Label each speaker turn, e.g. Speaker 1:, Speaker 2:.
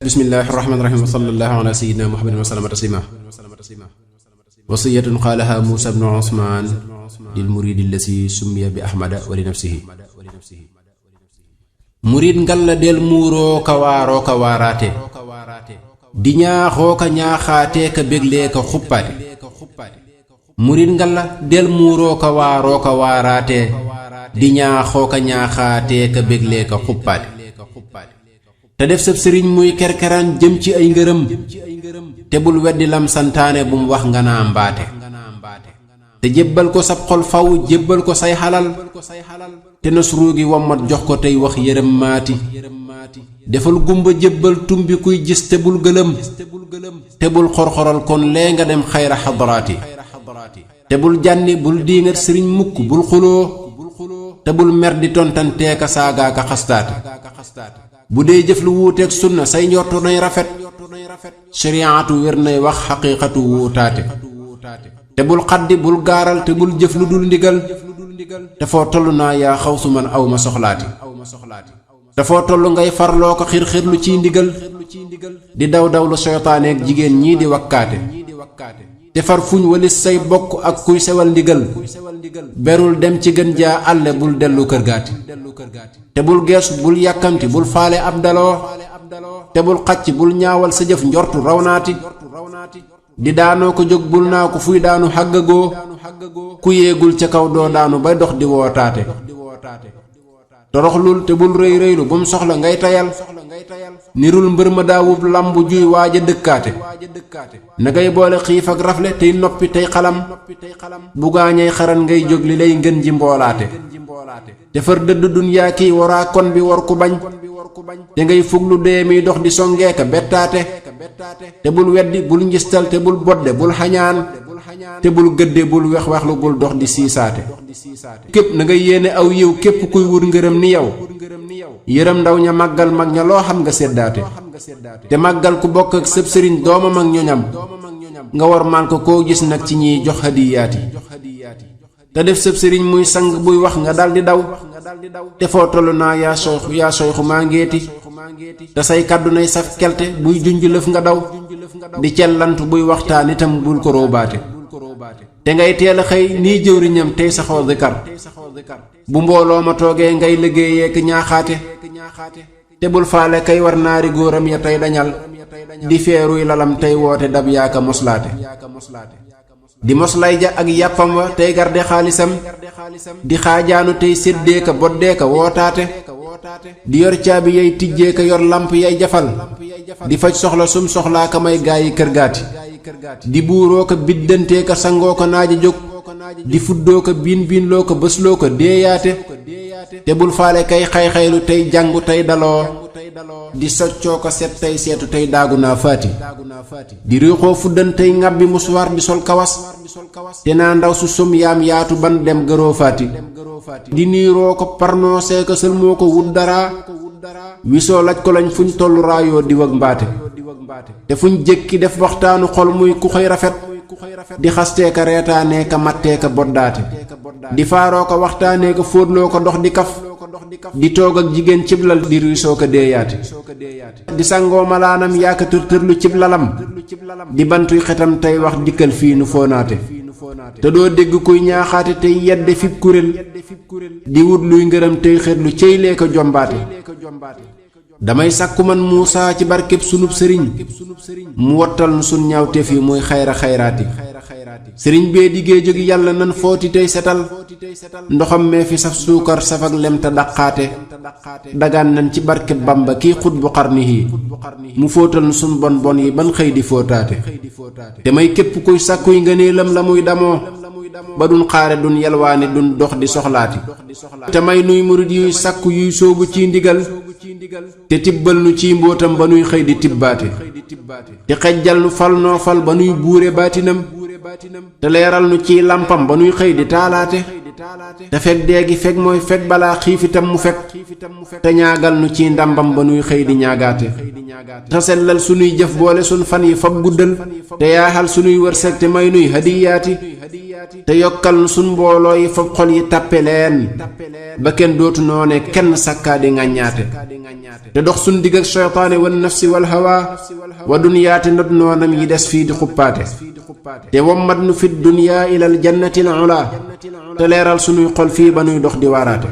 Speaker 1: bismillahi rahmaani rahiim wa sallallahu ala sayyidina muhammadin wa sallama taslima wasiyatun qaalaha Muusaa bnu Usmaan lil muriidi allasi summiya bi ahmada wa li nafsihi murid ngal la del muuroo ka waaroo ka waaraate di ñaaxoo ka ñaaxaatee ka béglee ka xuppaate murid ngal la del muuroo ka waaroo ka waaraate di ñaaxoo ka ñaaxaatee ka béglee ka xuppaate te def sab sëriñ muy kerkeraan jëm ci ay ngërëm te bul weddi lam santaane bu mu wax nga naa mbaate te jébbal ko sab xol faw jébbal ko say xalal te nos ruugi wommat jox ko tey wax yërëm maati defal gumba jébbal tumbi kuy gis te bul gëlëm te bul xorxoral kon lee nga dem xayra xadaraati te bul jànni bul diingat sëriñ mukk bul xuloo te bul mer di tontanteeka saagaaka xastaate bu dee jëf lu wuuteeg sunna say njortu nay rafet shariatu wér nay wax xaqiiqatu wuutaate te bul xaddi bul gaaral te bul jëf lu dul ndigal te foo toll naa yaa xaw su man aw ma soxlaati te foo toll ngay farloo ko xir-xirlu ciy ndigal di daw dawlu seytaaneek jigéen ñii di wakkaate te far fuñ walis say bokk ak kuy sewal ndigal berul dem ci gën jaa àlle bul dellu kër gaati te bul geesu bul yàkkamti bul faale ab daloo te bul xacc bul ñaawal sa jëf njortu raw naati di daanoo ko jóg bul naa ko fuy daanu xàggagoo ku yéegul ca kaw doo daanu bay dox di wootaate toroxlul te bul rëy rëylu bu mu soxla ngay tayal nirul mbër ma daawub lambu juy waaja dëkkaate na ngay boole xiif ak rafle tey noppi tey xalam bu gaañay xaran ngay jóg li lay ngën ji mboolaate te far dëdd dunyaa kiy waraa kon bi war ku bañ te ngay fuglu dee miy dox di songeeka bettaate te bul weddi bul njistal te bul bodde bul xañaan te bul gëdde bul wex-wexlu bul dox di siisaate képp na ngay yéene aw yiw képp kuy wut ngërëm ni yow yërëm ndaw ña màggal mag ña loo xam nga seddaate te màggal ku bokk ak sëb sëriñ doomam ak ñoñam nga war maan ko koo gis nag ci ñiy jox hadiyaati te def sëb sëriñ muy sang buy wax nga daldi daw te foo tollu naa yaa soyxu maa ngeeti te say kàddu nay saf kelte buy junj lëf nga daw di cellantu buy waxtaan itam bul ko róobaate te ngay teel a xëy nii jëwriñam tey saxoo zikar bu mbooloo ma toogee ngay liggéeyee ki ñaaxaate te bul faale kay war naari góoram ya tey dañal di feeruy lalam tey woote dab yaaka moslaate di moslay ja ak yàppam wa tey garde xaalisam di xaajaanu tey séddee ka boddee ka wootaate di yor caabi yay tijjee ka yor lamp yay jafal di faj soxla sum soxlaa ka may gaayi kër gaati di buuroo ko biddantee ka sangoo ko naaja jóg di fuddoo ko biin loo ko bësloo ko déeyaate te bul faale kay xay-xaylu tey jàngu tey daloo di soccoo ko set tey seetu tey daagu naa faati di riixoo fuddan tey ŋàbbi musuwaar di sol kawas te naa ndaw su sum yaam yaatu ban dem gëroo faati di niiroo ko parnoo seeka sëlmoo ko wut dara wisoo laj ko lañ fuñ tollu raayoo di wag mbaate te fuñ jékki def waxtaanu xol muy ku xëy rafet di xastee ka reetaanee ka mattee ka boddaate di faaroo ko waxtaanee ka fóotloo ko dox di kaf di toog ak jigéen cib lal di riisoo ko déeyaate di sangoo malaanam yaaka tër-tërlu cib lalam di bantuy xetam tey wax dikkal fii nu foonaate te doo dégg kuy ñaaxaate tey yedde fib kuréel di wut luy ngërëm tey xetlu cey lee ko jombaate damay sàkku man Muusaa ci barkeb sunub sëriñ mu wattal nu sun ñaawteef yi muy xayra xayraati sëriñ bee diggee jógi yàlla nan footi tey setal ndoxam mee fi saf suukar saf ak lem te daqaate dagaan nan ci barkeb Bamba kiy xut bu xarnihi mu fóotal nu sun bon bon yi ban xëy di fóotaate te may képp kuy sàkkuy ngëneelam la muy damoo ba dun xaare dun yalwaani dun dox di soxlaati te may nuy murid yuy sàkku yuy sóobu ciy ndigal te tibbal nu ciy mbóotam ba nuy xëy di tibbaate te xejjal nu fal noo fal ba nuy buure baatinam te leeral nu ciy làmpam ba nuy xëy di taalaate te fekk dee gi fekk mooy fekk balaa xiif itam mu fekk te ñaagal nu ci ndambam ba nuy xëy di ñaagaate te sellal sunuy jëf boole sun fan yi fab guddal te yaaxal sunuy wërsëg te may nuy hadiyaati te yokkal nu sun mbooloo yi fab xol yi tàppe leen ba kenn dootu noone kenn sakkaa di ŋàññaate te dox sun digg ak seytaane wan nafsi wal hawa wa dunyaate not noonam yi des fii di xuppaate te wommat nu fit duniyaa ilal jannatil ula te leeral sunuy xol fii ba nuy dox di waaraate